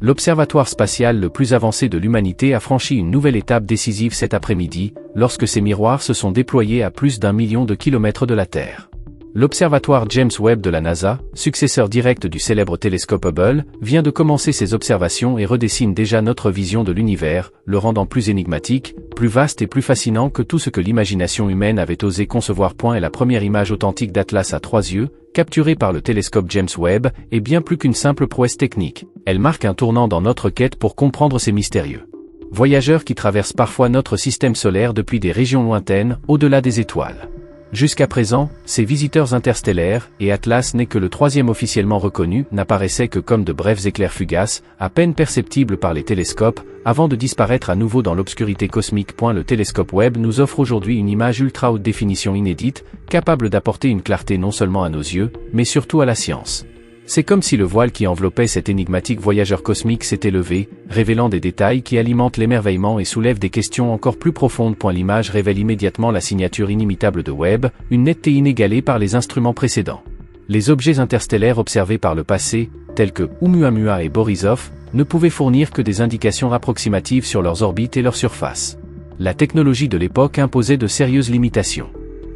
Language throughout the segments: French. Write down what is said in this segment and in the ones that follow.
L'observatoire spatial le plus avancé de l'humanité a franchi une nouvelle étape décisive cet après-midi, lorsque ses miroirs se sont déployés à plus d'1 million de kilomètres de la Terre. L'observatoire James Webb de la NASA, successeur direct du célèbre télescope Hubble, vient de commencer ses observations et redessine déjà notre vision de l'univers, le rendant plus énigmatique, plus vaste et plus fascinant que tout ce que l'imagination humaine avait osé concevoir. Et la première image authentique d'Atlas à 3 yeux, capturée par le télescope James Webb, est bien plus qu'une simple prouesse technique. Elle marque un tournant dans notre quête pour comprendre ces mystérieux voyageurs qui traversent parfois notre système solaire depuis des régions lointaines, au-delà des étoiles. Jusqu'à présent, ces visiteurs interstellaires, et Atlas n'est que le troisième officiellement reconnu, n'apparaissaient que comme de brefs éclairs fugaces, à peine perceptibles par les télescopes, avant de disparaître à nouveau dans l'obscurité cosmique. Le télescope Webb nous offre aujourd'hui une image ultra haute définition inédite, capable d'apporter une clarté non seulement à nos yeux, mais surtout à la science. C'est comme si le voile qui enveloppait cet énigmatique voyageur cosmique s'était levé, révélant des détails qui alimentent l'émerveillement et soulèvent des questions encore plus profondes. L'image révèle immédiatement la signature inimitable de Webb, une netteté inégalée par les instruments précédents. Les objets interstellaires observés par le passé, tels que Oumuamua et Borisov, ne pouvaient fournir que des indications approximatives sur leurs orbites et leur surface. La technologie de l'époque imposait de sérieuses limitations.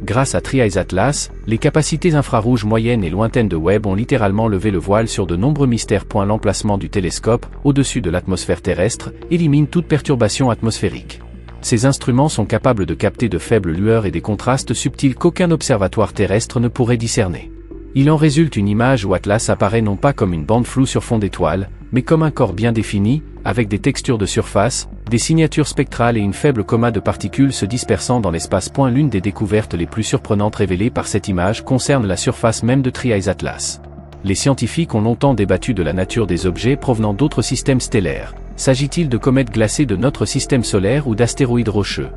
Grâce à TRI-EYES Atlas, les capacités infrarouges moyennes et lointaines de Webb ont littéralement levé le voile sur de nombreux mystères. L'emplacement du télescope, au-dessus de l'atmosphère terrestre, élimine toute perturbation atmosphérique. Ces instruments sont capables de capter de faibles lueurs et des contrastes subtils qu'aucun observatoire terrestre ne pourrait discerner. Il en résulte une image où Atlas apparaît non pas comme une bande floue sur fond d'étoiles, mais comme un corps bien défini, avec des textures de surface, des signatures spectrales et une faible coma de particules se dispersant dans l'espace. L'une des découvertes les plus surprenantes révélées par cette image concerne la surface même de TRI-EYES Atlas. Les scientifiques ont longtemps débattu de la nature des objets provenant d'autres systèmes stellaires. S'agit-il de comètes glacées de notre système solaire ou d'astéroïdes rocheux?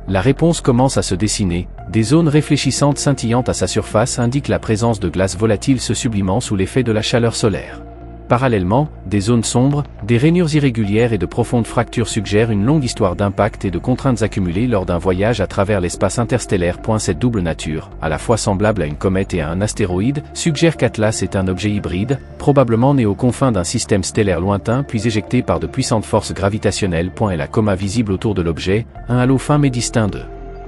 La réponse commence à se dessiner. Des zones réfléchissantes scintillantes à sa surface indiquent la présence de glace volatile se sublimant sous l'effet de la chaleur solaire. Parallèlement, des zones sombres, des rainures irrégulières et de profondes fractures suggèrent une longue histoire d'impacts et de contraintes accumulées lors d'un voyage à travers l'espace interstellaire. Cette double nature, à la fois semblable à une comète et à un astéroïde, suggère qu'Atlas est un objet hybride, probablement né aux confins d'un système stellaire lointain puis éjecté par de puissantes forces gravitationnelles. Et la coma visible autour de l'objet, un halo fin mais distinct de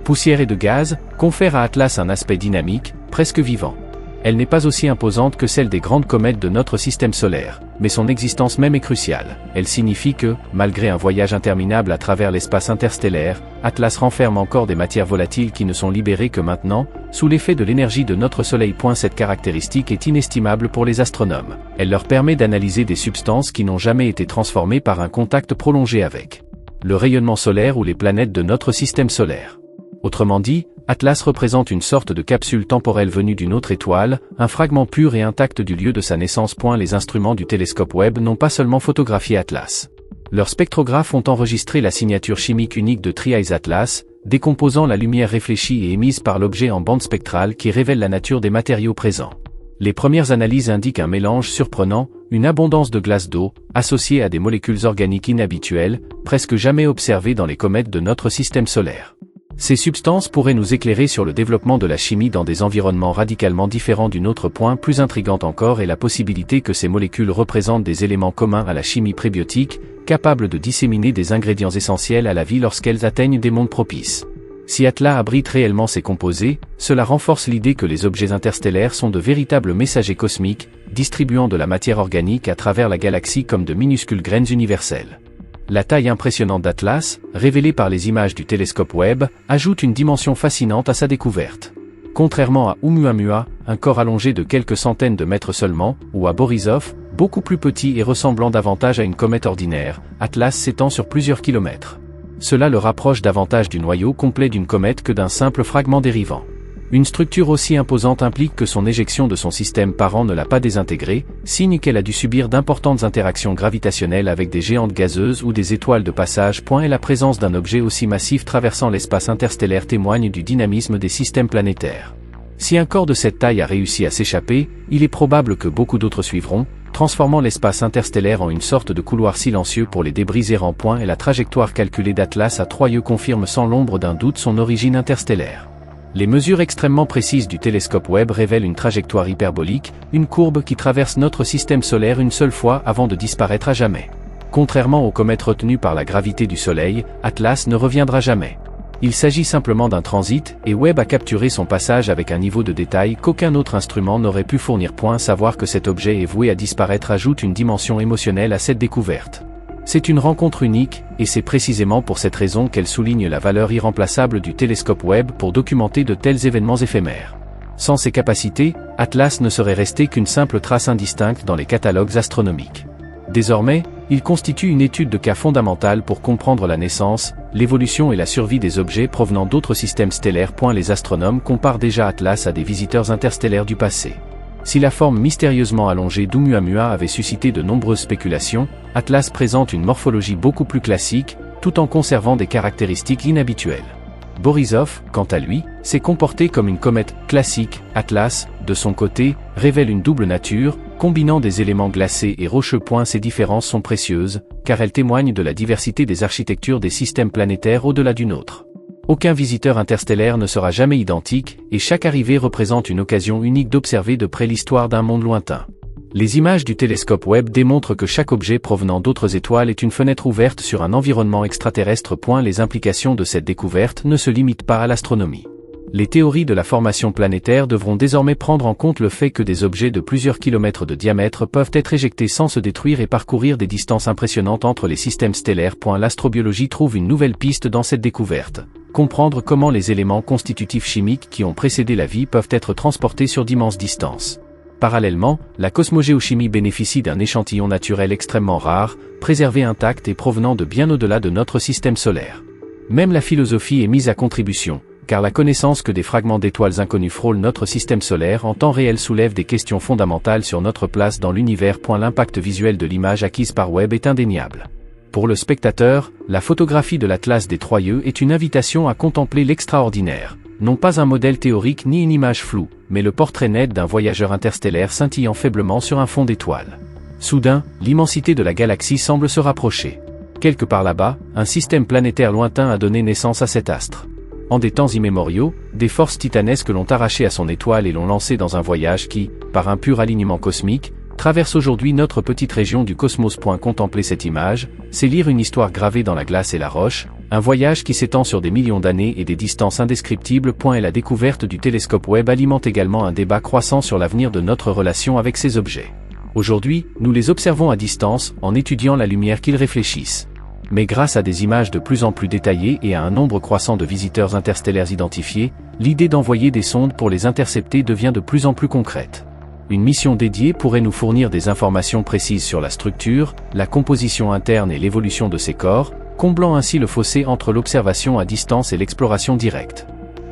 poussière et de gaz, confère à Atlas un aspect dynamique, presque vivant. Elle n'est pas aussi imposante que celle des grandes comètes de notre système solaire, mais son existence même est cruciale. Elle signifie que, malgré un voyage interminable à travers l'espace interstellaire, Atlas renferme encore des matières volatiles qui ne sont libérées que maintenant, sous l'effet de l'énergie de notre Soleil. Cette caractéristique est inestimable pour les astronomes. Elle leur permet d'analyser des substances qui n'ont jamais été transformées par un contact prolongé avec le rayonnement solaire ou les planètes de notre système solaire. Autrement dit, Atlas représente une sorte de capsule temporelle venue d'une autre étoile, un fragment pur et intact du lieu de sa naissance. Les instruments du télescope Webb n'ont pas seulement photographié Atlas. Leurs spectrographes ont enregistré la signature chimique unique de TRI-EYES Atlas, décomposant la lumière réfléchie et émise par l'objet en bande spectrale qui révèle la nature des matériaux présents. Les premières analyses indiquent un mélange surprenant, une abondance de glace d'eau, associée à des molécules organiques inhabituelles, presque jamais observées dans les comètes de notre système solaire. Ces substances pourraient nous éclairer sur le développement de la chimie dans des environnements radicalement différents. D'un autre point plus intrigant encore est la possibilité que ces molécules représentent des éléments communs à la chimie prébiotique, capables de disséminer des ingrédients essentiels à la vie lorsqu'elles atteignent des mondes propices. Si Atlas abrite réellement ces composés, cela renforce l'idée que les objets interstellaires sont de véritables messagers cosmiques, distribuant de la matière organique à travers la galaxie comme de minuscules graines universelles. La taille impressionnante d'Atlas, révélée par les images du télescope Webb, ajoute une dimension fascinante à sa découverte. Contrairement à Oumuamua, un corps allongé de quelques centaines de mètres seulement, ou à Borisov, beaucoup plus petit et ressemblant davantage à une comète ordinaire, Atlas s'étend sur plusieurs kilomètres. Cela le rapproche davantage du noyau complet d'une comète que d'un simple fragment dérivant. Une structure aussi imposante implique que son éjection de son système parent ne l'a pas désintégrée, signe qu'elle a dû subir d'importantes interactions gravitationnelles avec des géantes gazeuses ou des étoiles de passage. Et la présence d'un objet aussi massif traversant l'espace interstellaire témoigne du dynamisme des systèmes planétaires. Si un corps de cette taille a réussi à s'échapper, il est probable que beaucoup d'autres suivront, transformant l'espace interstellaire en une sorte de couloir silencieux pour les débris errants. Et la trajectoire calculée d'Atlas à 3 yeux confirme sans l'ombre d'un doute son origine interstellaire. Les mesures extrêmement précises du télescope Webb révèlent une trajectoire hyperbolique, une courbe qui traverse notre système solaire une seule fois avant de disparaître à jamais. Contrairement aux comètes retenues par la gravité du Soleil, Atlas ne reviendra jamais. Il s'agit simplement d'un transit, et Webb a capturé son passage avec un niveau de détail qu'aucun autre instrument n'aurait pu fournir. Savoir que cet objet est voué à disparaître ajoute une dimension émotionnelle à cette découverte. C'est une rencontre unique, et c'est précisément pour cette raison qu'elle souligne la valeur irremplaçable du télescope Webb pour documenter de tels événements éphémères. Sans ses capacités, Atlas ne serait resté qu'une simple trace indistincte dans les catalogues astronomiques. Désormais, il constitue une étude de cas fondamentale pour comprendre la naissance, l'évolution et la survie des objets provenant d'autres systèmes stellaires. Les astronomes comparent déjà Atlas à des visiteurs interstellaires du passé. Si la forme mystérieusement allongée d'Oumuamua avait suscité de nombreuses spéculations, Atlas présente une morphologie beaucoup plus classique, tout en conservant des caractéristiques inhabituelles. Borisov, quant à lui, s'est comporté comme une comète classique. Atlas, de son côté, révèle une double nature, combinant des éléments glacés et rocheux. Ces différences sont précieuses, car elles témoignent de la diversité des architectures des systèmes planétaires au-delà du nôtre. Aucun visiteur interstellaire ne sera jamais identique, et chaque arrivée représente une occasion unique d'observer de près l'histoire d'un monde lointain. Les images du télescope Webb démontrent que chaque objet provenant d'autres étoiles est une fenêtre ouverte sur un environnement extraterrestre. Les implications de cette découverte ne se limitent pas à l'astronomie. Les théories de la formation planétaire devront désormais prendre en compte le fait que des objets de plusieurs kilomètres de diamètre peuvent être éjectés sans se détruire et parcourir des distances impressionnantes entre les systèmes stellaires. L'astrobiologie trouve une nouvelle piste dans cette découverte. Comprendre comment les éléments constitutifs chimiques qui ont précédé la vie peuvent être transportés sur d'immenses distances. Parallèlement, la cosmogéochimie bénéficie d'un échantillon naturel extrêmement rare, préservé intact et provenant de bien au-delà de notre système solaire. Même la philosophie est mise à contribution, car la connaissance que des fragments d'étoiles inconnues frôlent notre système solaire en temps réel soulève des questions fondamentales sur notre place dans l'univers. L'impact visuel de l'image acquise par Webb est indéniable. Pour le spectateur, la photographie de l'Atlas des Troyeux est une invitation à contempler l'extraordinaire. Non pas un modèle théorique ni une image floue, mais le portrait net d'un voyageur interstellaire scintillant faiblement sur un fond d'étoiles. Soudain, l'immensité de la galaxie semble se rapprocher. Quelque part là-bas, un système planétaire lointain a donné naissance à cet astre. En des temps immémoriaux, des forces titanesques l'ont arraché à son étoile et l'ont lancé dans un voyage qui, par un pur alignement cosmique, traverse aujourd'hui notre petite région du cosmos. Contempler cette image, c'est lire une histoire gravée dans la glace et la roche, un voyage qui s'étend sur des millions d'années et des distances indescriptibles. Et la découverte du télescope Webb alimente également un débat croissant sur l'avenir de notre relation avec ces objets. Aujourd'hui, nous les observons à distance, en étudiant la lumière qu'ils réfléchissent. Mais grâce à des images de plus en plus détaillées et à un nombre croissant de visiteurs interstellaires identifiés, l'idée d'envoyer des sondes pour les intercepter devient de plus en plus concrète. Une mission dédiée pourrait nous fournir des informations précises sur la structure, la composition interne et l'évolution de ces corps, comblant ainsi le fossé entre l'observation à distance et l'exploration directe.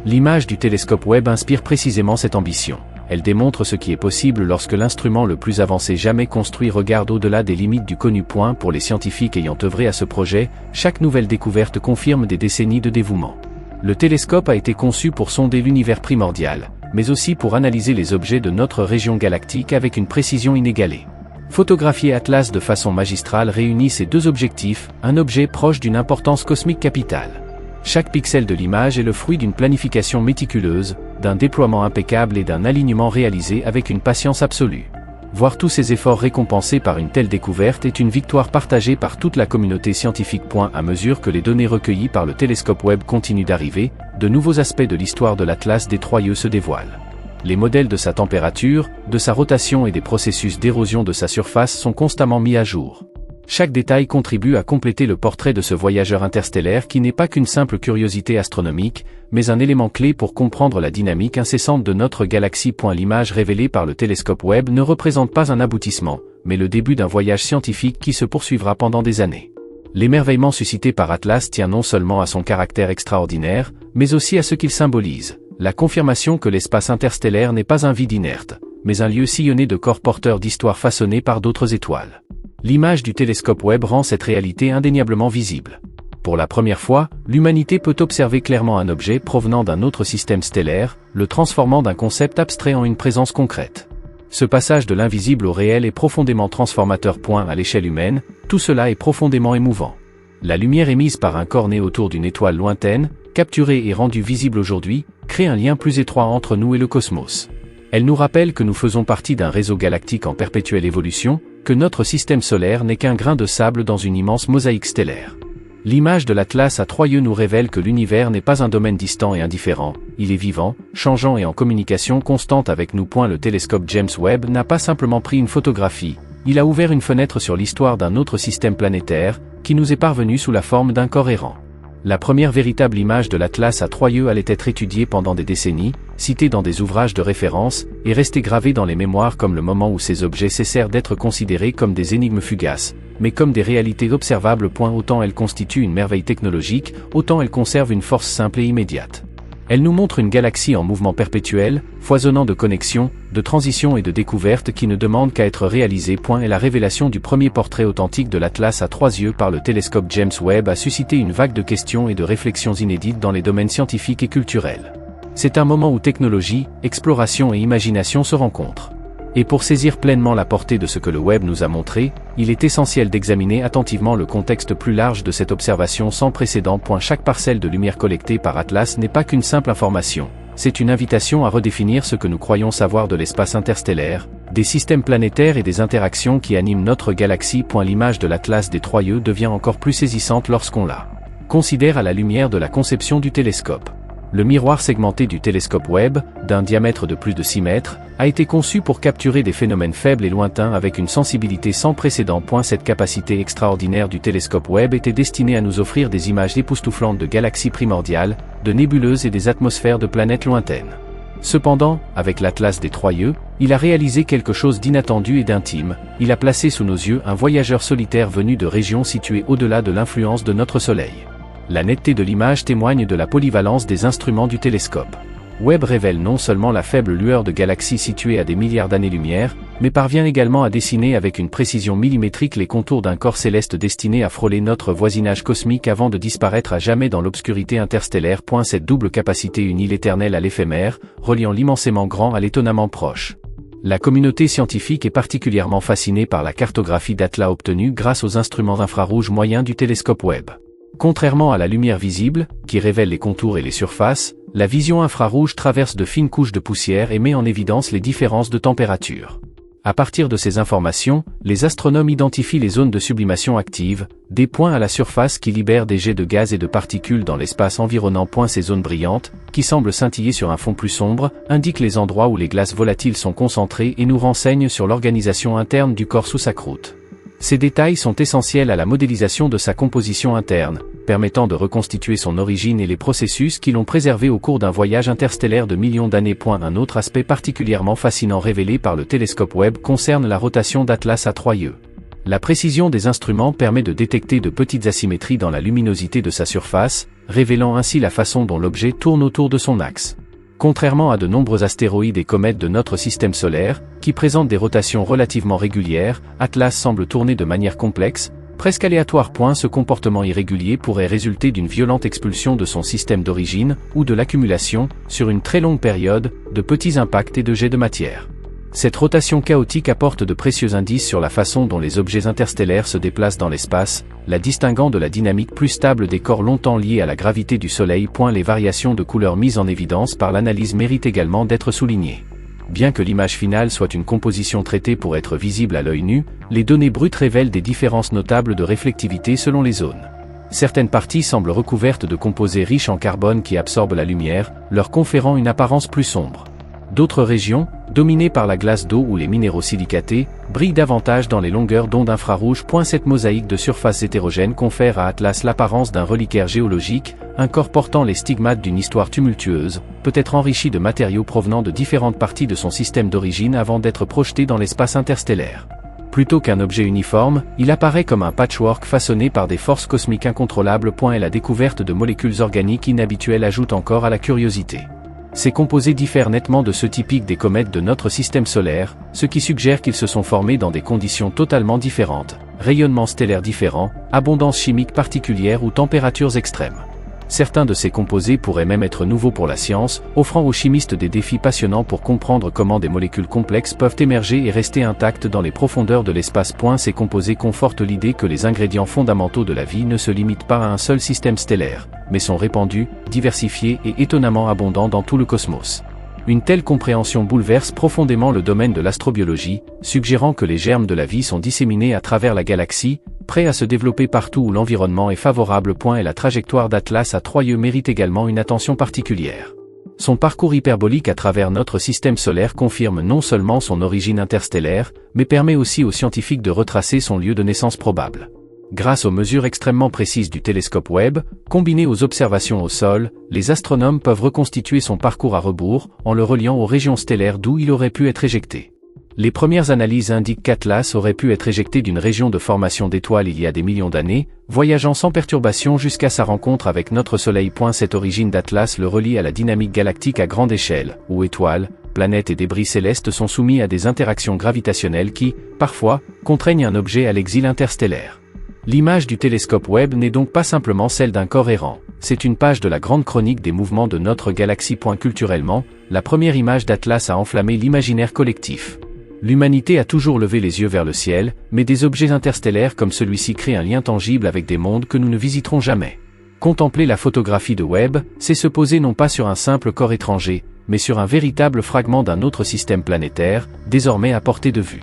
L'image du télescope Webb inspire précisément cette ambition. Elle démontre ce qui est possible lorsque l'instrument le plus avancé jamais construit regarde au-delà des limites du connu. Pour les scientifiques ayant œuvré à ce projet, chaque nouvelle découverte confirme des décennies de dévouement. Le télescope a été conçu pour sonder l'univers primordial, mais aussi pour analyser les objets de notre région galactique avec une précision inégalée. Photographier Atlas de façon magistrale réunit ces deux objectifs, un objet proche d'une importance cosmique capitale. Chaque pixel de l'image est le fruit d'une planification méticuleuse, d'un déploiement impeccable et d'un alignement réalisé avec une patience absolue. Voir tous ces efforts récompensés par une telle découverte est une victoire partagée par toute la communauté scientifique. À mesure que les données recueillies par le télescope Webb continuent d'arriver, de nouveaux aspects de l'histoire de l'Atlas des Troyeux se dévoilent. Les modèles de sa température, de sa rotation et des processus d'érosion de sa surface sont constamment mis à jour. Chaque détail contribue à compléter le portrait de ce voyageur interstellaire qui n'est pas qu'une simple curiosité astronomique, mais un élément clé pour comprendre la dynamique incessante de notre galaxie. L'image révélée par le télescope Webb ne représente pas un aboutissement, mais le début d'un voyage scientifique qui se poursuivra pendant des années. L'émerveillement suscité par Atlas tient non seulement à son caractère extraordinaire, mais aussi à ce qu'il symbolise, la confirmation que l'espace interstellaire n'est pas un vide inerte, mais un lieu sillonné de corps porteurs d'histoires façonnées par d'autres étoiles. L'image du télescope Webb rend cette réalité indéniablement visible. Pour la première fois, l'humanité peut observer clairement un objet provenant d'un autre système stellaire, le transformant d'un concept abstrait en une présence concrète. Ce passage de l'invisible au réel est profondément transformateur. À l'échelle humaine, tout cela est profondément émouvant. La lumière émise par un corps né autour d'une étoile lointaine, capturée et rendue visible aujourd'hui, crée un lien plus étroit entre nous et le cosmos. Elle nous rappelle que nous faisons partie d'un réseau galactique en perpétuelle évolution, que notre système solaire n'est qu'un grain de sable dans une immense mosaïque stellaire. L'image de l'Atlas à 3 yeux nous révèle que l'univers n'est pas un domaine distant et indifférent, il est vivant, changeant et en communication constante avec nous. Le télescope James Webb n'a pas simplement pris une photographie, il a ouvert une fenêtre sur l'histoire d'un autre système planétaire, qui nous est parvenu sous la forme d'un corps errant. La première véritable image de l'Atlas à 3 yeux allait être étudiée pendant des décennies, citée dans des ouvrages de référence, et restée gravée dans les mémoires comme le moment où ces objets cessèrent d'être considérés comme des énigmes fugaces, mais comme des réalités observables. Autant elle constitue une merveille technologique, autant elle conserve une force simple et immédiate. Elle nous montre une galaxie en mouvement perpétuel, foisonnant de connexions, de transitions et de découvertes qui ne demandent qu'à être réalisées. Et la révélation du premier portrait authentique de l'Atlas à 3 yeux par le télescope James Webb a suscité une vague de questions et de réflexions inédites dans les domaines scientifiques et culturels. C'est un moment où technologie, exploration et imagination se rencontrent. Et pour saisir pleinement la portée de ce que le Webb nous a montré, il est essentiel d'examiner attentivement le contexte plus large de cette observation sans précédent. Chaque parcelle de lumière collectée par Atlas n'est pas qu'une simple information, c'est une invitation à redéfinir ce que nous croyons savoir de l'espace interstellaire, des systèmes planétaires et des interactions qui animent notre galaxie. L'image de l'Atlas des 3 yeux devient encore plus saisissante lorsqu'on la considère à la lumière de la conception du télescope. Le miroir segmenté du télescope Webb, d'un diamètre de plus de 6 mètres, a été conçu pour capturer des phénomènes faibles et lointains avec une sensibilité sans précédent. Cette capacité extraordinaire du télescope Webb était destinée à nous offrir des images époustouflantes de galaxies primordiales, de nébuleuses et des atmosphères de planètes lointaines. Cependant, avec l'Atlas des 3 yeux, il a réalisé quelque chose d'inattendu et d'intime, il a placé sous nos yeux un voyageur solitaire venu de régions situées au-delà de l'influence de notre Soleil. La netteté de l'image témoigne de la polyvalence des instruments du télescope. Webb révèle non seulement la faible lueur de galaxies situées à des milliards d'années-lumière, mais parvient également à dessiner avec une précision millimétrique les contours d'un corps céleste destiné à frôler notre voisinage cosmique avant de disparaître à jamais dans l'obscurité interstellaire. Cette double capacité unit l'éternel à l'éphémère, reliant l'immensément grand à l'étonnamment proche. La communauté scientifique est particulièrement fascinée par la cartographie d'Atlas obtenue grâce aux instruments infrarouges moyens du télescope Webb. Contrairement à la lumière visible, qui révèle les contours et les surfaces, la vision infrarouge traverse de fines couches de poussière et met en évidence les différences de température. À partir de ces informations, les astronomes identifient les zones de sublimation actives, des points à la surface qui libèrent des jets de gaz et de particules dans l'espace environnant. Ces zones brillantes, qui semblent scintiller sur un fond plus sombre, indiquent les endroits où les glaces volatiles sont concentrées et nous renseignent sur l'organisation interne du corps sous sa croûte. Ces détails sont essentiels à la modélisation de sa composition interne, permettant de reconstituer son origine et les processus qui l'ont préservé au cours d'un voyage interstellaire de millions d'années. Un autre aspect particulièrement fascinant révélé par le télescope Webb concerne la rotation d'Atlas à 3 yeux. La précision des instruments permet de détecter de petites asymétries dans la luminosité de sa surface, révélant ainsi la façon dont l'objet tourne autour de son axe. Contrairement à de nombreux astéroïdes et comètes de notre système solaire, qui présentent des rotations relativement régulières, Atlas semble tourner de manière complexe, presque aléatoire. Ce comportement irrégulier pourrait résulter d'une violente expulsion de son système d'origine, ou de l'accumulation, sur une très longue période, de petits impacts et de jets de matière. Cette rotation chaotique apporte de précieux indices sur la façon dont les objets interstellaires se déplacent dans l'espace, la distinguant de la dynamique plus stable des corps longtemps liés à la gravité du Soleil. Les variations de couleurs mises en évidence par l'analyse méritent également d'être soulignées. Bien que l'image finale soit une composition traitée pour être visible à l'œil nu, les données brutes révèlent des différences notables de réflectivité selon les zones. Certaines parties semblent recouvertes de composés riches en carbone qui absorbent la lumière, leur conférant une apparence plus sombre. D'autres régions, dominées par la glace d'eau ou les minéraux silicatés, brillent davantage dans les longueurs d'onde infrarouges. Cette mosaïque de surfaces hétérogènes confère à Atlas l'apparence d'un reliquaire géologique, un corps portant les stigmates d'une histoire tumultueuse, peut être enrichi de matériaux provenant de différentes parties de son système d'origine avant d'être projeté dans l'espace interstellaire. Plutôt qu'un objet uniforme, il apparaît comme un patchwork façonné par des forces cosmiques incontrôlables. Et la découverte de molécules organiques inhabituelles ajoute encore à la curiosité. Ces composés diffèrent nettement de ceux typiques des comètes de notre système solaire, ce qui suggère qu'ils se sont formés dans des conditions totalement différentes, rayonnements stellaires différents, abondance chimique particulière ou températures extrêmes. Certains de ces composés pourraient même être nouveaux pour la science, offrant aux chimistes des défis passionnants pour comprendre comment des molécules complexes peuvent émerger et rester intactes dans les profondeurs de l'espace. Ces composés confortent l'idée que les ingrédients fondamentaux de la vie ne se limitent pas à un seul système stellaire, mais sont répandus, diversifiés et étonnamment abondants dans tout le cosmos. Une telle compréhension bouleverse profondément le domaine de l'astrobiologie, suggérant que les germes de la vie sont disséminés à travers la galaxie, prêts à se développer partout où l'environnement est favorable. Et la trajectoire d'Atlas à 3 mérite également une attention particulière. Son parcours hyperbolique à travers notre système solaire confirme non seulement son origine interstellaire, mais permet aussi aux scientifiques de retracer son lieu de naissance probable. Grâce aux mesures extrêmement précises du télescope Webb, combinées aux observations au sol, les astronomes peuvent reconstituer son parcours à rebours, en le reliant aux régions stellaires d'où il aurait pu être éjecté. Les premières analyses indiquent qu'Atlas aurait pu être éjecté d'une région de formation d'étoiles il y a des millions d'années, voyageant sans perturbation jusqu'à sa rencontre avec notre Soleil. Cette origine d'Atlas le relie à la dynamique galactique à grande échelle, où étoiles, planètes et débris célestes sont soumis à des interactions gravitationnelles qui, parfois, contraignent un objet à l'exil interstellaire. L'image du télescope Webb n'est donc pas simplement celle d'un corps errant, c'est une page de la grande chronique des mouvements de notre galaxie. Culturellement, la première image d'Atlas a enflammé l'imaginaire collectif. L'humanité a toujours levé les yeux vers le ciel, mais des objets interstellaires comme celui-ci créent un lien tangible avec des mondes que nous ne visiterons jamais. Contempler la photographie de Webb, c'est se poser non pas sur un simple corps étranger, mais sur un véritable fragment d'un autre système planétaire, désormais à portée de vue.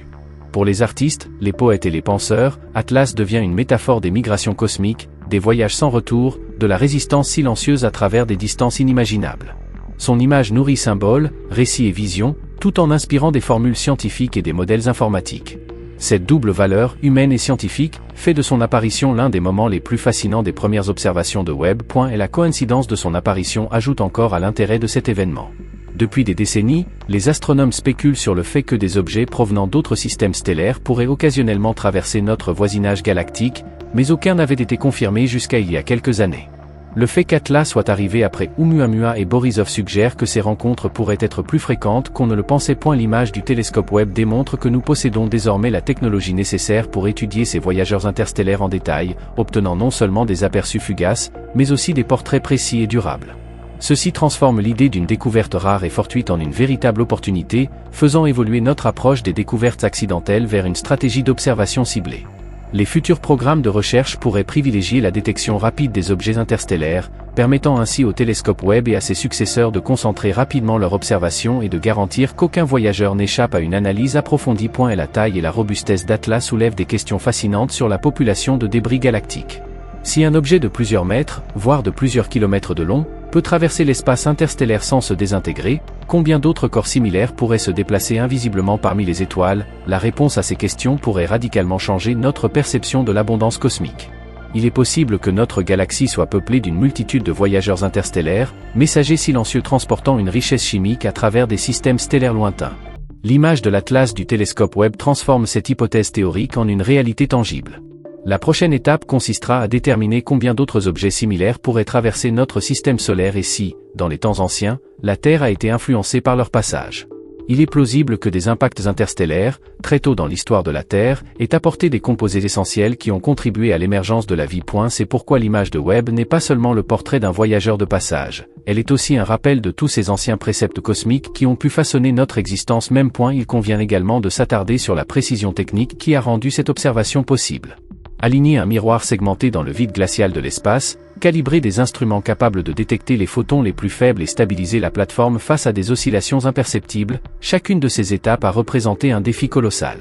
Pour les artistes, les poètes et les penseurs, Atlas devient une métaphore des migrations cosmiques, des voyages sans retour, de la résistance silencieuse à travers des distances inimaginables. Son image nourrit symboles, récits et visions, tout en inspirant des formules scientifiques et des modèles informatiques. Cette double valeur, humaine et scientifique, fait de son apparition l'un des moments les plus fascinants des premières observations de Webb. Et la coïncidence de son apparition ajoute encore à l'intérêt de cet événement. Depuis des décennies, les astronomes spéculent sur le fait que des objets provenant d'autres systèmes stellaires pourraient occasionnellement traverser notre voisinage galactique, mais aucun n'avait été confirmé jusqu'à il y a quelques années. Le fait qu'Atlas soit arrivé après Oumuamua et Borisov suggère que ces rencontres pourraient être plus fréquentes qu'on ne le pensait. L'image du télescope Webb démontre que nous possédons désormais la technologie nécessaire pour étudier ces voyageurs interstellaires en détail, obtenant non seulement des aperçus fugaces, mais aussi des portraits précis et durables. Ceci transforme l'idée d'une découverte rare et fortuite en une véritable opportunité, faisant évoluer notre approche des découvertes accidentelles vers une stratégie d'observation ciblée. Les futurs programmes de recherche pourraient privilégier la détection rapide des objets interstellaires, permettant ainsi au télescope Webb et à ses successeurs de concentrer rapidement leur observation et de garantir qu'aucun voyageur n'échappe à une analyse approfondie. La taille et la robustesse d'Atlas soulèvent des questions fascinantes sur la population de débris galactiques. Si un objet de plusieurs mètres, voire de plusieurs kilomètres de long, peut traverser l'espace interstellaire sans se désintégrer, combien d'autres corps similaires pourraient se déplacer invisiblement parmi les étoiles? La réponse à ces questions pourrait radicalement changer notre perception de l'abondance cosmique. Il est possible que notre galaxie soit peuplée d'une multitude de voyageurs interstellaires, messagers silencieux transportant une richesse chimique à travers des systèmes stellaires lointains. L'image de l'Atlas du télescope Webb transforme cette hypothèse théorique en une réalité tangible. La prochaine étape consistera à déterminer combien d'autres objets similaires pourraient traverser notre système solaire et si, dans les temps anciens, la Terre a été influencée par leur passage. Il est plausible que des impacts interstellaires, très tôt dans l'histoire de la Terre, aient apporté des composés essentiels qui ont contribué à l'émergence de la vie. C'est pourquoi l'image de Webb n'est pas seulement le portrait d'un voyageur de passage, elle est aussi un rappel de tous ces anciens préceptes cosmiques qui ont pu façonner notre existence même. Il convient également de s'attarder sur la précision technique qui a rendu cette observation possible. Aligner un miroir segmenté dans le vide glacial de l'espace, calibrer des instruments capables de détecter les photons les plus faibles et stabiliser la plateforme face à des oscillations imperceptibles, chacune de ces étapes a représenté un défi colossal.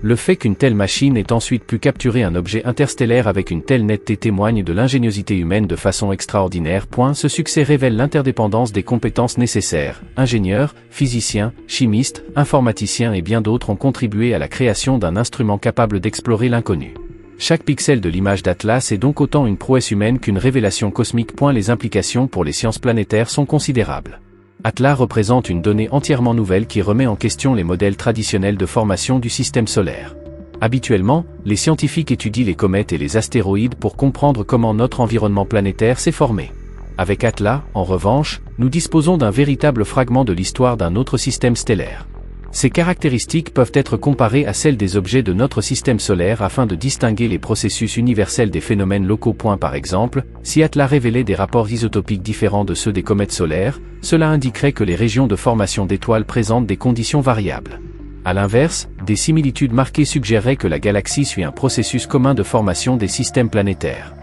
Le fait qu'une telle machine ait ensuite pu capturer un objet interstellaire avec une telle netteté témoigne de l'ingéniosité humaine de façon extraordinaire. Ce succès révèle l'interdépendance des compétences nécessaires. Ingénieurs, physiciens, chimistes, informaticiens et bien d'autres ont contribué à la création d'un instrument capable d'explorer l'inconnu. Chaque pixel de l'image d'Atlas est donc autant une prouesse humaine qu'une révélation cosmique. Les implications pour les sciences planétaires sont considérables. Atlas représente une donnée entièrement nouvelle qui remet en question les modèles traditionnels de formation du système solaire. Habituellement, les scientifiques étudient les comètes et les astéroïdes pour comprendre comment notre environnement planétaire s'est formé. Avec Atlas, en revanche, nous disposons d'un véritable fragment de l'histoire d'un autre système stellaire. Ces caractéristiques peuvent être comparées à celles des objets de notre système solaire afin de distinguer les processus universels des phénomènes locaux. Par exemple, si Atlas révélait des rapports isotopiques différents de ceux des comètes solaires, cela indiquerait que les régions de formation d'étoiles présentent des conditions variables. À l'inverse, des similitudes marquées suggéreraient que la galaxie suit un processus commun de formation des systèmes planétaires.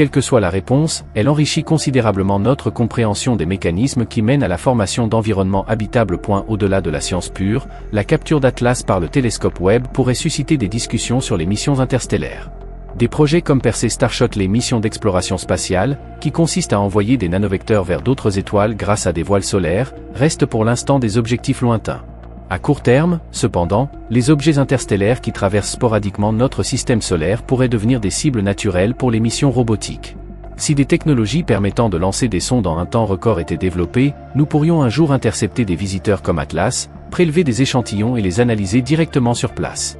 Quelle que soit la réponse, elle enrichit considérablement notre compréhension des mécanismes qui mènent à la formation d'environnements habitables. Au-delà de la science pure, la capture d'Atlas par le télescope Webb pourrait susciter des discussions sur les missions interstellaires. Des projets comme Percy Starshot, les missions d'exploration spatiale, qui consistent à envoyer des nanovecteurs vers d'autres étoiles grâce à des voiles solaires, restent pour l'instant des objectifs lointains. À court terme, cependant, les objets interstellaires qui traversent sporadiquement notre système solaire pourraient devenir des cibles naturelles pour les missions robotiques. Si des technologies permettant de lancer des sondes en un temps record étaient développées, nous pourrions un jour intercepter des visiteurs comme Atlas, prélever des échantillons et les analyser directement sur place.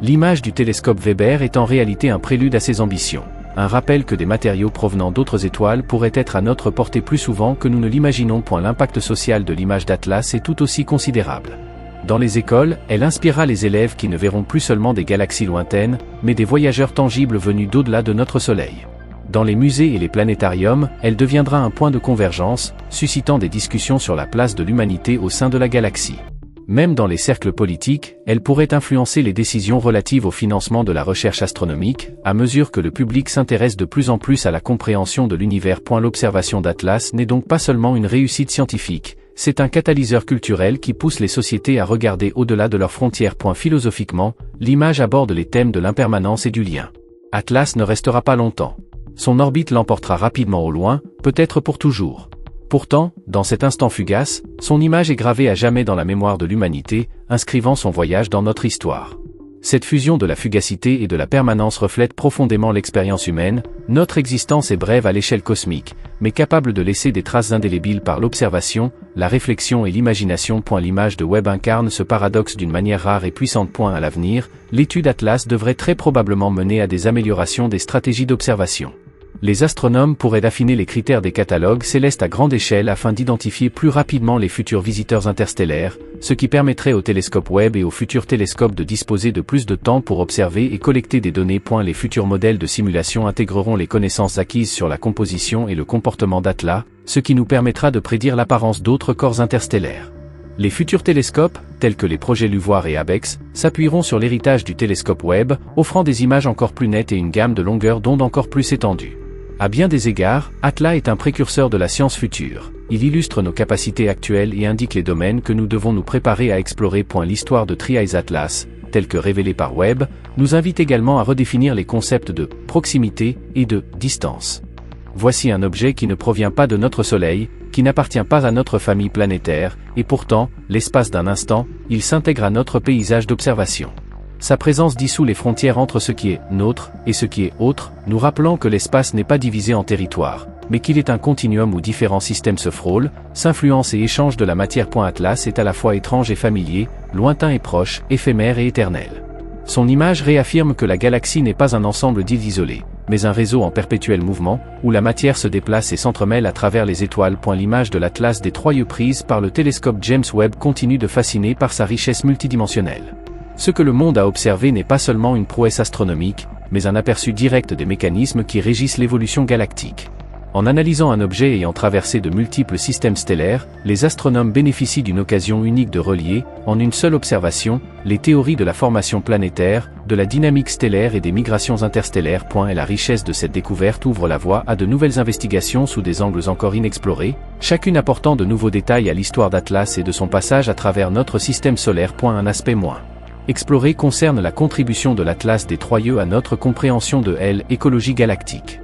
L'image du télescope Weber est en réalité un prélude à ces ambitions. Un rappel que des matériaux provenant d'autres étoiles pourraient être à notre portée plus souvent que nous ne l'imaginons. L'impact social de l'image d'Atlas est tout aussi considérable. Dans les écoles, elle inspirera les élèves qui ne verront plus seulement des galaxies lointaines, mais des voyageurs tangibles venus d'au-delà de notre Soleil. Dans les musées et les planétariums, elle deviendra un point de convergence, suscitant des discussions sur la place de l'humanité au sein de la galaxie. Même dans les cercles politiques, elle pourrait influencer les décisions relatives au financement de la recherche astronomique, à mesure que le public s'intéresse de plus en plus à la compréhension de l'univers. L'observation d'Atlas n'est donc pas seulement une réussite scientifique, c'est un catalyseur culturel qui pousse les sociétés à regarder au-delà de leurs frontières. Philosophiquement, l'image aborde les thèmes de l'impermanence et du lien. Atlas ne restera pas longtemps. Son orbite l'emportera rapidement au loin, peut-être pour toujours. Pourtant, dans cet instant fugace, son image est gravée à jamais dans la mémoire de l'humanité, inscrivant son voyage dans notre histoire. Cette fusion de la fugacité et de la permanence reflète profondément l'expérience humaine. Notre existence est brève à l'échelle cosmique, mais capable de laisser des traces indélébiles par l'observation, la réflexion et l'imagination. L'image de Webb incarne ce paradoxe d'une manière rare et puissante. À l'avenir, l'étude Atlas devrait très probablement mener à des améliorations des stratégies d'observation. Les astronomes pourraient affiner les critères des catalogues célestes à grande échelle afin d'identifier plus rapidement les futurs visiteurs interstellaires, ce qui permettrait au télescope Webb et aux futurs télescopes de disposer de plus de temps pour observer et collecter des données. Les futurs modèles de simulation intégreront les connaissances acquises sur la composition et le comportement d'Atlas, ce qui nous permettra de prédire l'apparence d'autres corps interstellaires. Les futurs télescopes, tels que les projets LUVOIR et ABEX, s'appuieront sur l'héritage du télescope Webb, offrant des images encore plus nettes et une gamme de longueurs d'onde encore plus étendue. À bien des égards, Atlas est un précurseur de la science future. Il illustre nos capacités actuelles et indique les domaines que nous devons nous préparer à explorer. L'histoire de Tri-Eyes Atlas, telle que révélée par Webb, nous invite également à redéfinir les concepts de proximité et de distance. Voici un objet qui ne provient pas de notre Soleil, qui n'appartient pas à notre famille planétaire, et pourtant, l'espace d'un instant, il s'intègre à notre paysage d'observation. Sa présence dissout les frontières entre ce qui est nôtre et ce qui est autre, nous rappelant que l'espace n'est pas divisé en territoires, mais qu'il est un continuum où différents systèmes se frôlent, s'influencent et échangent de la matière. Atlas est à la fois étrange et familier, lointain et proche, éphémère et éternel. Son image réaffirme que la galaxie n'est pas un ensemble d'îles isolées, mais un réseau en perpétuel mouvement, où la matière se déplace et s'entremêle à travers les étoiles. L'image de l'Atlas des Troyes prise par le télescope James Webb continue de fasciner par sa richesse multidimensionnelle. Ce que le monde a observé n'est pas seulement une prouesse astronomique, mais un aperçu direct des mécanismes qui régissent l'évolution galactique. En analysant un objet ayant traversé de multiples systèmes stellaires, les astronomes bénéficient d'une occasion unique de relier, en une seule observation, les théories de la formation planétaire, de la dynamique stellaire et des migrations interstellaires. Et la richesse de cette découverte ouvre la voie à de nouvelles investigations sous des angles encore inexplorés, chacune apportant de nouveaux détails à l'histoire d'Atlas et de son passage à travers notre système solaire. Un aspect moins exploré concerne la contribution de l'Atlas des Troyes à notre compréhension de l'écologie galactique.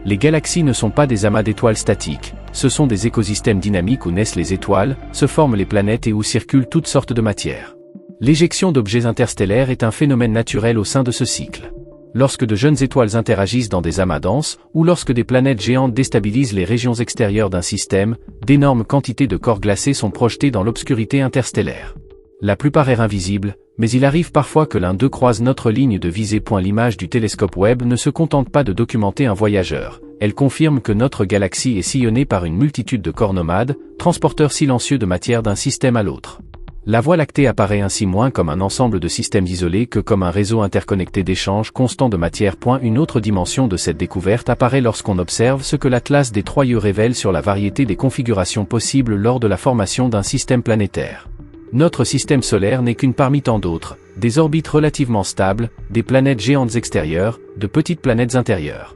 Les galaxies ne sont pas des amas d'étoiles statiques, ce sont des écosystèmes dynamiques où naissent les étoiles, se forment les planètes et où circulent toutes sortes de matières. L'éjection d'objets interstellaires est un phénomène naturel au sein de ce cycle. Lorsque de jeunes étoiles interagissent dans des amas denses, ou lorsque des planètes géantes déstabilisent les régions extérieures d'un système, d'énormes quantités de corps glacés sont projetés dans l'obscurité interstellaire. La plupart est invisible, mais il arrive parfois que l'un d'eux croise notre ligne de visée. L'image du télescope Webb ne se contente pas de documenter un voyageur, elle confirme que notre galaxie est sillonnée par une multitude de corps nomades, transporteurs silencieux de matière d'un système à l'autre. La Voie lactée apparaît ainsi moins comme un ensemble de systèmes isolés que comme un réseau interconnecté d'échanges constants de matière. Une autre dimension de cette découverte apparaît lorsqu'on observe ce que l'Atlas des Troyes révèle sur la variété des configurations possibles lors de la formation d'un système planétaire. Notre système solaire n'est qu'une parmi tant d'autres, des orbites relativement stables, des planètes géantes extérieures, de petites planètes intérieures.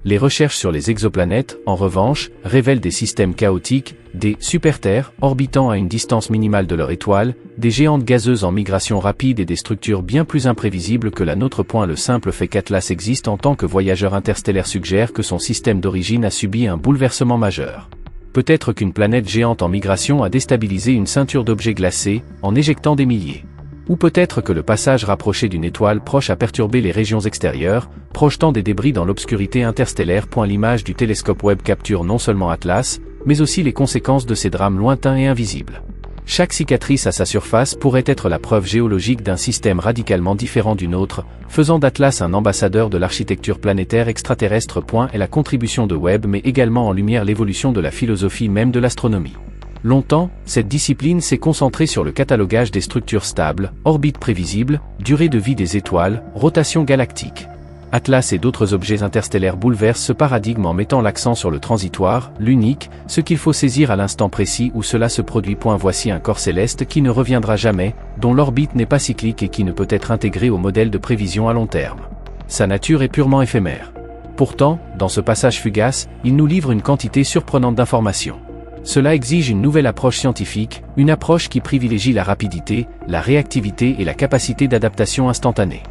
Les recherches sur les exoplanètes, en revanche, révèlent des systèmes chaotiques, des super-terres orbitant à une distance minimale de leur étoile, des géantes gazeuses en migration rapide et des structures bien plus imprévisibles que la nôtre. Le simple fait qu'Atlas existe en tant que voyageur interstellaire suggère que son système d'origine a subi un bouleversement majeur. Peut-être qu'une planète géante en migration a déstabilisé une ceinture d'objets glacés, en éjectant des milliers. Ou peut-être que le passage rapproché d'une étoile proche a perturbé les régions extérieures, projetant des débris dans l'obscurité interstellaire. L'image du télescope Webb capture non seulement Atlas, mais aussi les conséquences de ces drames lointains et invisibles. Chaque cicatrice à sa surface pourrait être la preuve géologique d'un système radicalement différent du nôtre, faisant d'Atlas un ambassadeur de l'architecture planétaire extraterrestre. Et la contribution de Webb met également en lumière l'évolution de la philosophie même de l'astronomie. Longtemps, cette discipline s'est concentrée sur le catalogage des structures stables, orbites prévisibles, durée de vie des étoiles, rotation galactique. Atlas et d'autres objets interstellaires bouleversent ce paradigme en mettant l'accent sur le transitoire, l'unique, ce qu'il faut saisir à l'instant précis où cela se produit. Voici un corps céleste qui ne reviendra jamais, dont l'orbite n'est pas cyclique et qui ne peut être intégré au modèle de prévision à long terme. Sa nature est purement éphémère. Pourtant, dans ce passage fugace, il nous livre une quantité surprenante d'informations. Cela exige une nouvelle approche scientifique, une approche qui privilégie la rapidité, la réactivité et la capacité d'adaptation instantanée.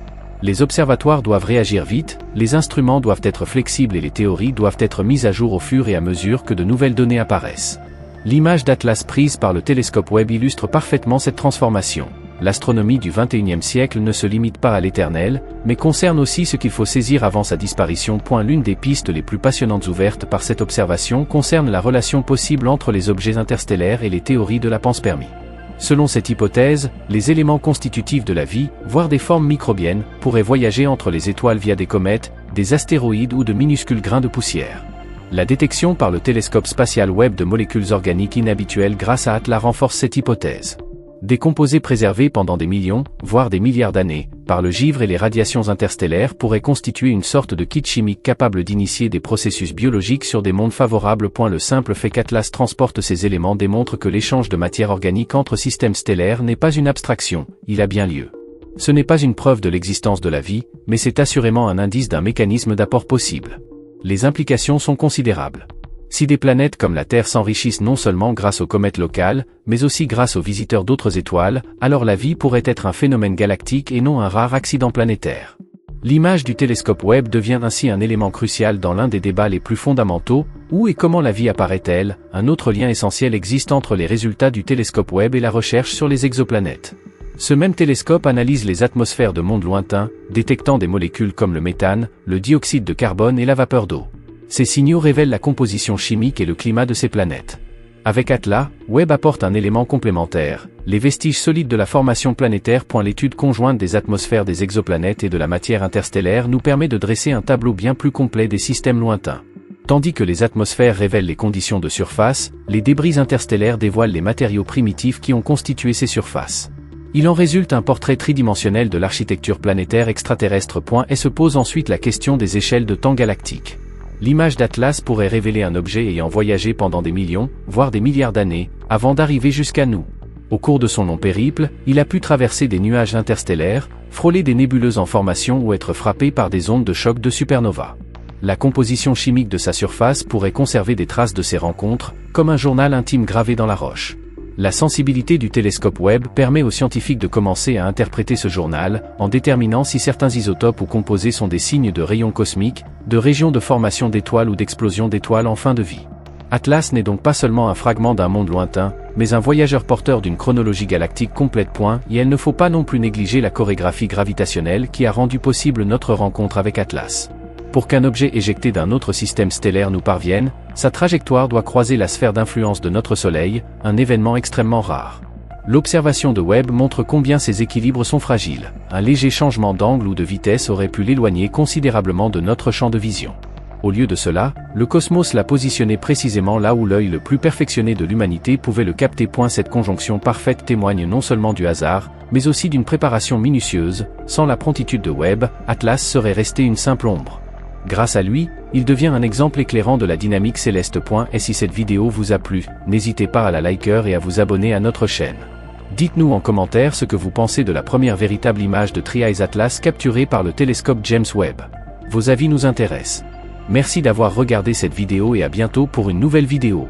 Les observatoires doivent réagir vite, les instruments doivent être flexibles et les théories doivent être mises à jour au fur et à mesure que de nouvelles données apparaissent. L'image d'Atlas prise par le télescope Webb illustre parfaitement cette transformation. L'astronomie du XXIe siècle ne se limite pas à l'éternel, mais concerne aussi ce qu'il faut saisir avant sa disparition. L'une des pistes les plus passionnantes ouvertes par cette observation concerne la relation possible entre les objets interstellaires et les théories de la panspermie. Selon cette hypothèse, les éléments constitutifs de la vie, voire des formes microbiennes, pourraient voyager entre les étoiles via des comètes, des astéroïdes ou de minuscules grains de poussière. La détection par le télescope spatial Webb de molécules organiques inhabituelles grâce à Atlas renforce cette hypothèse. Des composés préservés pendant des millions, voire des milliards d'années, par le givre et les radiations interstellaires pourraient constituer une sorte de kit chimique capable d'initier des processus biologiques sur des mondes favorables. Le simple fait qu'Atlas transporte ces éléments démontre que l'échange de matière organique entre systèmes stellaires n'est pas une abstraction, il a bien lieu. Ce n'est pas une preuve de l'existence de la vie, mais c'est assurément un indice d'un mécanisme d'apport possible. Les implications sont considérables. Si des planètes comme la Terre s'enrichissent non seulement grâce aux comètes locales, mais aussi grâce aux visiteurs d'autres étoiles, alors la vie pourrait être un phénomène galactique et non un rare accident planétaire. L'image du télescope Webb devient ainsi un élément crucial dans l'un des débats les plus fondamentaux, où et comment la vie apparaît-elle. Un autre lien essentiel existe entre les résultats du télescope Webb et la recherche sur les exoplanètes. Ce même télescope analyse les atmosphères de mondes lointains, détectant des molécules comme le méthane, le dioxyde de carbone et la vapeur d'eau. Ces signaux révèlent la composition chimique et le climat de ces planètes. Avec Atlas, Webb apporte un élément complémentaire, les vestiges solides de la formation planétaire. L'étude conjointe des atmosphères des exoplanètes et de la matière interstellaire nous permet de dresser un tableau bien plus complet des systèmes lointains. Tandis que les atmosphères révèlent les conditions de surface, les débris interstellaires dévoilent les matériaux primitifs qui ont constitué ces surfaces. Il en résulte un portrait tridimensionnel de l'architecture planétaire extraterrestre. Et se pose ensuite la question des échelles de temps galactiques. L'image d'Atlas pourrait révéler un objet ayant voyagé pendant des millions, voire des milliards d'années, avant d'arriver jusqu'à nous. Au cours de son long périple, il a pu traverser des nuages interstellaires, frôler des nébuleuses en formation ou être frappé par des ondes de choc de supernova. La composition chimique de sa surface pourrait conserver des traces de ces rencontres, comme un journal intime gravé dans la roche. La sensibilité du télescope Webb permet aux scientifiques de commencer à interpréter ce journal, en déterminant si certains isotopes ou composés sont des signes de rayons cosmiques, de régions de formation d'étoiles ou d'explosion d'étoiles en fin de vie. Atlas n'est donc pas seulement un fragment d'un monde lointain, mais un voyageur porteur d'une chronologie galactique complète. Et il ne faut pas non plus négliger la chorégraphie gravitationnelle qui a rendu possible notre rencontre avec Atlas. Pour qu'un objet éjecté d'un autre système stellaire nous parvienne, sa trajectoire doit croiser la sphère d'influence de notre Soleil, un événement extrêmement rare. L'observation de Webb montre combien ces équilibres sont fragiles. Un léger changement d'angle ou de vitesse aurait pu l'éloigner considérablement de notre champ de vision. Au lieu de cela, le cosmos l'a positionné précisément là où l'œil le plus perfectionné de l'humanité pouvait le capter. Cette conjonction parfaite témoigne non seulement du hasard, mais aussi d'une préparation minutieuse. Sans la promptitude de Webb, Atlas serait resté une simple ombre. Grâce à lui, il devient un exemple éclairant de la dynamique céleste. Et si cette vidéo vous a plu, n'hésitez pas à la liker et à vous abonner à notre chaîne. Dites-nous en commentaire ce que vous pensez de la première véritable image de Tri-Eyes Atlas capturée par le télescope James Webb. Vos avis nous intéressent. Merci d'avoir regardé cette vidéo et à bientôt pour une nouvelle vidéo.